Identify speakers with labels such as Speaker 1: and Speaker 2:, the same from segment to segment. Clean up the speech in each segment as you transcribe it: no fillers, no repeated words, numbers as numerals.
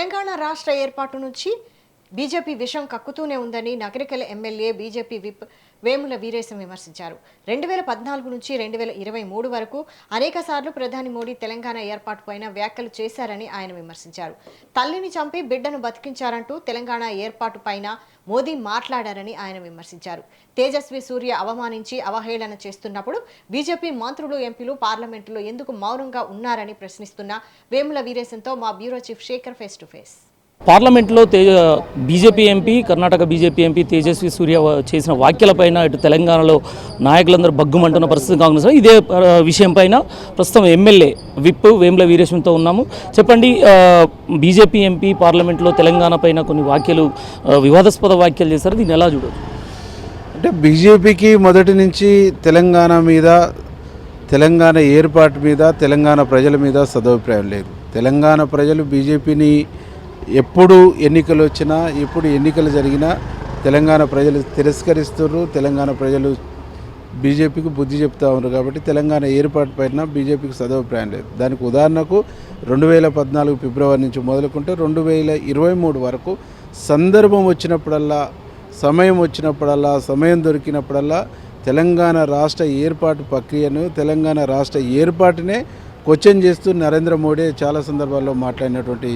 Speaker 1: తెలంగాణ రాష్ట్ర ఏర్పాటు నుంచి బీజేపీ విషం కక్కుతూనే ఉందని Nagarikal MLA BJP whip Vemula Veeresham విమర్శించారు. 2014 నుంచి 2023 వరకు అనేకసార్లు ప్రధాని మోడీ తెలంగాణ ఏర్పాటుపైన వ్యాఖ్యలు చేశారని ఆయన విమర్శించారు. తల్లిని చంపి బిడ్డను బతికించారంటూ తెలంగాణ ఏర్పాటుపైన మోదీ మాట్లాడారని ఆయన విమర్శించారు. తేజస్వి సూర్య అవమానించి అవహేళన చేస్తున్నప్పుడు బీజేపీ మంత్రులు, ఎంపీలు పార్లమెంటులో ఎందుకు మౌనంగా ఉన్నారని ప్రశ్నిస్తున్న వేముల వీరేశంతో మా bureau chief Shekhar face to face.
Speaker 2: పార్లమెంట్లో BJP MP, Karnataka BJP MP Tejasvi Surya చేసిన వ్యాఖ్యలపైన ఇటు తెలంగాణలో నాయకులందరూ బగ్గుమంటున్న పరిస్థితి కాంగ్రెస్. ఇదే విషయం పైన ప్రస్తుతం ఎమ్మెల్యే విప్ వేముల వీరేశంతో ఉన్నాము. చెప్పండి, బీజేపీ ఎంపీ పార్లమెంట్లో తెలంగాణ పైన కొన్ని వ్యాఖ్యలు, వివాదాస్పద వ్యాఖ్యలు చేశారు. దీన్ని ఎలా చూడవచ్చు?
Speaker 3: అంటే బీజేపీకి మొదటి నుంచి తెలంగాణ మీద, తెలంగాణ ఏర్పాటు మీద, తెలంగాణ ప్రజల మీద సదభిప్రాయం లేదు. తెలంగాణ ప్రజలు బీజేపీని ఎప్పుడు ఎన్నికలు వచ్చినా, ఎప్పుడు ఎన్నికలు జరిగినా తెలంగాణ ప్రజలు తిరస్కరిస్తున్నారు. తెలంగాణ ప్రజలు బీజేపీకి బుద్ధి చెప్తా ఉన్నారు. కాబట్టి తెలంగాణ ఏర్పాటు పైన బీజేపీకి సదభిప్రాయం లేదు. దానికి ఉదాహరణకు 2014 ఫిబ్రవరి నుంచి మొదలుకుంటే 2023 వరకు సందర్భం వచ్చినప్పుడల్లా, సమయం దొరికినప్పుడల్లా తెలంగాణ రాష్ట్ర ఏర్పాటు ప్రక్రియను, తెలంగాణ రాష్ట్ర ఏర్పాటునే క్వశ్చన్ చేస్తూ నరేంద్ర మోడీ చాలా సందర్భాల్లో మాట్లాడినటువంటి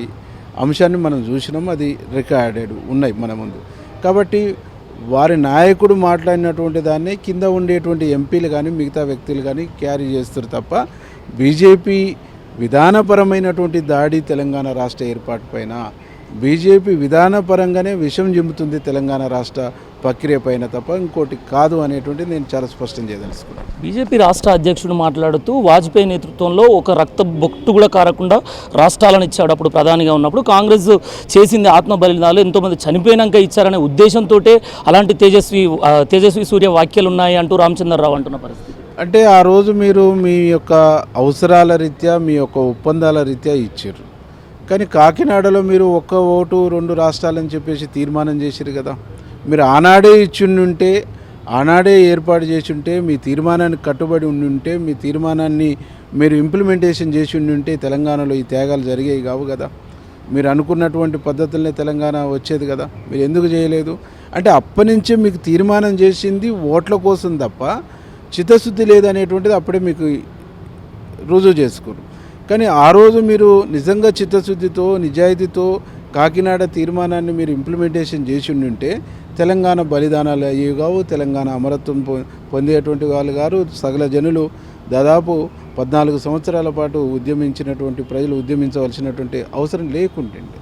Speaker 3: అంశాన్ని మనం చూసినాం. అది రికార్డెడ్ ఉన్నాయి మన ముందు. కాబట్టి వారి నాయకుడు మాట్లాడినటువంటి దాన్ని కింద ఉండేటువంటి ఎంపీలు కానీ మిగతా వ్యక్తులు కానీ క్యారీ చేస్తారు తప్ప బీజేపీ విధానపరమైనటువంటి దాడి తెలంగాణ రాష్ట్ర ఏర్పాటు పైన, బీజేపీ విధానపరంగానే విషం జిమ్ముతుంది తెలంగాణ రాష్ట్ర ప్రక్రియ పైన తప్ప ఇంకోటి కాదు అనేటువంటిది నేను చాలా స్పష్టం చేయదలుచుకున్నాను.
Speaker 2: బీజేపీ రాష్ట్ర అధ్యక్షుడు మాట్లాడుతూ వాజ్పేయి నేతృత్వంలో ఒక రక్త బొట్టు కూడా కారకుండా రాష్ట్రాలను ఇచ్చాడు అప్పుడు ప్రధానిగా ఉన్నప్పుడు. కాంగ్రెస్ చేసింది ఆత్మ బలిదానాలు, ఎంతోమంది చనిపోయినాక ఇచ్చారనే ఉద్దేశంతో అలాంటి తేజస్వి సూర్య వ్యాఖ్యలు ఉన్నాయి అంటూ రామచంద్రరావు అంటున్న పరిస్థితి.
Speaker 3: అంటే ఆ రోజు మీరు మీ యొక్క అవసరాల రీత్యా, మీ యొక్క ఒప్పందాల రీత్యా ఇచ్చారు. కానీ కాకినాడలో మీరు ఒక్క ఓటు 2 రాష్ట్రాలని చెప్పేసి తీర్మానం చేశారు కదా. మీరు ఆనాడే ఇచ్చిండుంటే, ఆనాడే ఏర్పాటు చేసి ఉంటే, మీ తీర్మానానికి కట్టుబడి ఉండుంటే, మీ తీర్మానాన్ని మీరు ఇంప్లిమెంటేషన్ చేసి ఉండుంటే తెలంగాణలో ఈ త్యాగాలు జరిగేవి కావు కదా. మీరు అనుకున్నటువంటి పద్ధతులనే తెలంగాణ వచ్చేది కదా. మీరు ఎందుకు చేయలేదు? అంటే అప్పటి నుంచే మీకు తీర్మానం చేసింది ఓట్ల కోసం తప్ప చిత్తశుద్ధి లేదనేటువంటిది అప్పుడే మీకు రుజువు చేసుకున్నారు. కానీ ఆ రోజు మీరు నిజంగా చిత్తశుద్ధితో, నిజాయితీతో కాకినాడ తీర్మానాన్ని మీరు ఇంప్లిమెంటేషన్ చేసి ఉంటే తెలంగాణ బలిదానాలు అయ్యేవి కావు, తెలంగాణ అమరత్వం పొందేటువంటి వాళ్ళు గారు. సకల జనులు దాదాపు 14 సంవత్సరాల పాటు ఉద్యమించినటువంటి ప్రజలు ఉద్యమించవలసినటువంటి అవసరం లేకుంటుంది.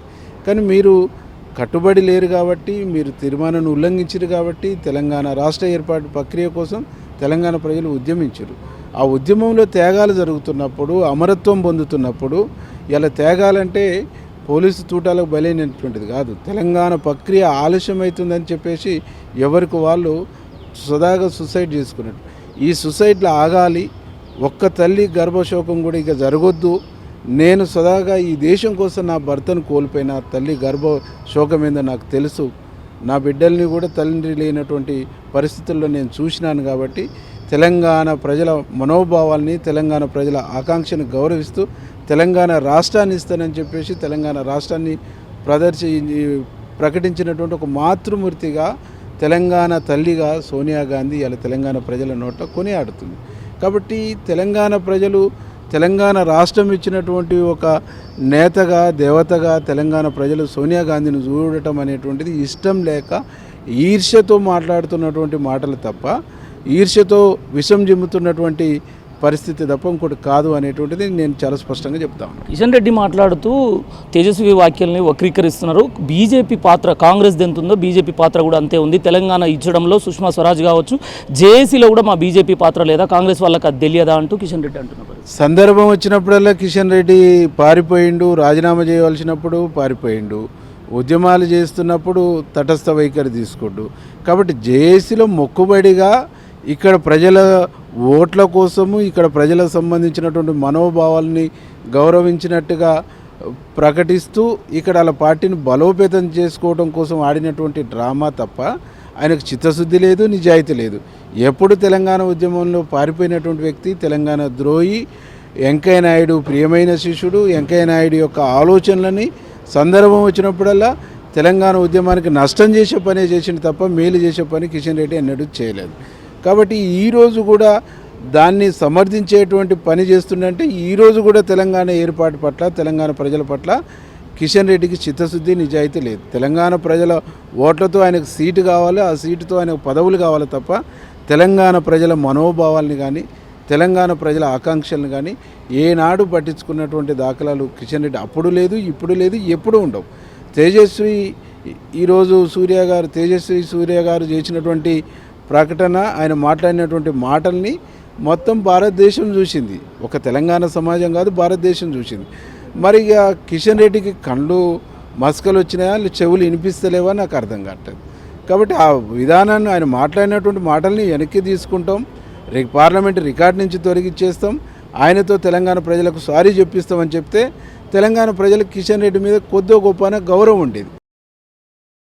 Speaker 3: కానీ మీరు కట్టుబడి లేరు కాబట్టి, మీరు తీర్మానాన్ని ఉల్లంఘించారు కాబట్టి తెలంగాణ రాష్ట్ర ఏర్పాటు ప్రక్రియ కోసం తెలంగాణ ప్రజలు ఉద్యమించారు. ఆ ఉద్యమంలో త్యాగాలు జరుగుతున్నప్పుడు, అమరత్వం పొందుతున్నప్పుడు, ఇలా త్యాగాలంటే పోలీసు తూటాలకు బలైనటువంటిది కాదు. తెలంగాణ ప్రక్రియ ఆలస్యమవుతుందని చెప్పేసి ఎవరికి వాళ్ళు సదాగా సూసైడ్ చేసుకున్నట్టు. ఈ సూసైడ్లు ఆగాలి. ఒక్క తల్లి గర్భశోకం కూడా ఇక జరగొద్దు. నేను సదాగా ఈ దేశం కోసం నా భర్తను కోల్పోయిన తల్లి గర్భశోకం ఏందో నాకు తెలుసు. నా బిడ్డల్ని కూడా తండ్రి లేనటువంటి పరిస్థితుల్లో నేను చూసినాను. కాబట్టి తెలంగాణ ప్రజల మనోభావాల్ని, తెలంగాణ ప్రజల ఆకాంక్షను గౌరవిస్తూ తెలంగాణ రాష్ట్రాన్ని ఇస్తానని చెప్పేసి తెలంగాణ రాష్ట్రాన్ని ప్రకటించినటువంటి ఒక మాతృమూర్తిగా, తెలంగాణ తల్లిగా సోనియా గాంధీ ఇలా తెలంగాణ ప్రజల నోట కొనియాడుతుంది. కాబట్టి తెలంగాణ ప్రజలు తెలంగాణ రాష్ట్రం ఇచ్చినటువంటి ఒక నేతగా, దేవతగా తెలంగాణ ప్రజలు సోనియా గాంధీని చూడటం అనేటువంటిది ఇష్టం లేక ఈర్ష్యతో మాట్లాడుతున్నటువంటి మాటలు తప్ప, ఈర్ష్యతో విషం జిమ్ముతున్నటువంటి పరిస్థితి తప్ప ఇంకోటి కాదు అనేటువంటిది నేను చాలా స్పష్టంగా చెప్తాను.
Speaker 2: కిషన్ రెడ్డి మాట్లాడుతూ తేజస్వి వ్యాఖ్యల్ని వక్రీకరిస్తున్నారు. బీజేపీ పాత్ర కాంగ్రెస్ ఎంత ఉందో బీజేపీ పాత్ర కూడా అంతే ఉంది. తెలంగాణ ఇచ్చడంలో సుష్మా స్వరాజ్ కావచ్చు, జేఏసీలో కూడా మా బీజేపీ పాత్ర లేదా, కాంగ్రెస్ వాళ్ళకి అది తెలియదా అంటూ కిషన్ రెడ్డి అంటున్నారు.
Speaker 3: సందర్భం వచ్చినప్పుడల్లా కిషన్ రెడ్డి పారిపోయిండు, రాజీనామా చేయవలసినప్పుడు పారిపోయిండు, ఉద్యమాలు చేస్తున్నప్పుడు తటస్థ వైఖరి తీసుకోండు. కాబట్టి జేఏసీలో మొక్కుబడిగా ఇక్కడ ప్రజల ఓట్ల కోసము, ఇక్కడ ప్రజలకు సంబంధించినటువంటి మనోభావాల్ని గౌరవించినట్టుగా ప్రకటిస్తూ ఇక్కడ వాళ్ళ పార్టీని బలోపేతం చేసుకోవడం కోసం ఆడినటువంటి డ్రామా తప్ప ఆయనకు చిత్తశుద్ధి లేదు, నిజాయితీ లేదు. ఎప్పుడు తెలంగాణ ఉద్యమంలో పారిపోయినటువంటి వ్యక్తి, తెలంగాణ ద్రోహి, వెంకయ్య నాయుడు ప్రియమైన శిష్యుడు, వెంకయ్య నాయుడు యొక్క ఆలోచనలని సందర్భం వచ్చినప్పుడల్లా తెలంగాణ ఉద్యమానికి నష్టం చేసే పనే చేసింది తప్ప మేలు చేసే పని కిషన్ రెడ్డి ఎన్నడూ చేయలేదు. కాబట్టి ఈరోజు కూడా దాన్ని సమర్థించేటువంటి పని చేస్తుందంటే ఈరోజు కూడా తెలంగాణ ఏర్పాటు పట్ల తెలంగాణ ప్రజల పట్ల కిషన్ రెడ్డికి చిత్తశుద్ధి నిజాయితీ లేదు. తెలంగాణ ప్రజల ఓట్లతో ఆయనకు సీటు కావాలి, ఆ సీటుతో ఆయనకు పదవులు కావాలి తప్ప తెలంగాణ ప్రజల మనోభావాల్ని కానీ తెలంగాణ ప్రజల ఆకాంక్షలను కానీ ఏనాడు పట్టించుకున్నటువంటి దాఖలాలు కిషన్ రెడ్డి అప్పుడు లేదు, ఇప్పుడు లేదు, ఎప్పుడు ఉండవు. ఈరోజు తేజస్వి సూర్య గారు చేసినటువంటి ప్రకటన, ఆయన మాట్లాడినటువంటి మాటల్ని మొత్తం భారతదేశం చూసింది. ఒక తెలంగాణ సమాజం కాదు, భారతదేశం చూసింది. మరి ఇక కిషన్ రెడ్డికి కళ్ళు మస్కలు వచ్చినాయా, చెవులు వినిపిస్తలేవా నాకు అర్థం కావట్లేదు. కాబట్టి ఆ విధానాన్ని, ఆయన మాట్లాడినటువంటి మాటల్ని వెనక్కి తీసుకుంటాం, పార్లమెంట్ రికార్డు నుంచి తొలగించేస్తాం, ఆయనతో తెలంగాణ ప్రజలకు సారీ చెప్పిస్తామని చెప్తే తెలంగాణ ప్రజలకు కిషన్ రెడ్డి మీద కొద్దో గొప్ప గౌరవం ఉండేది.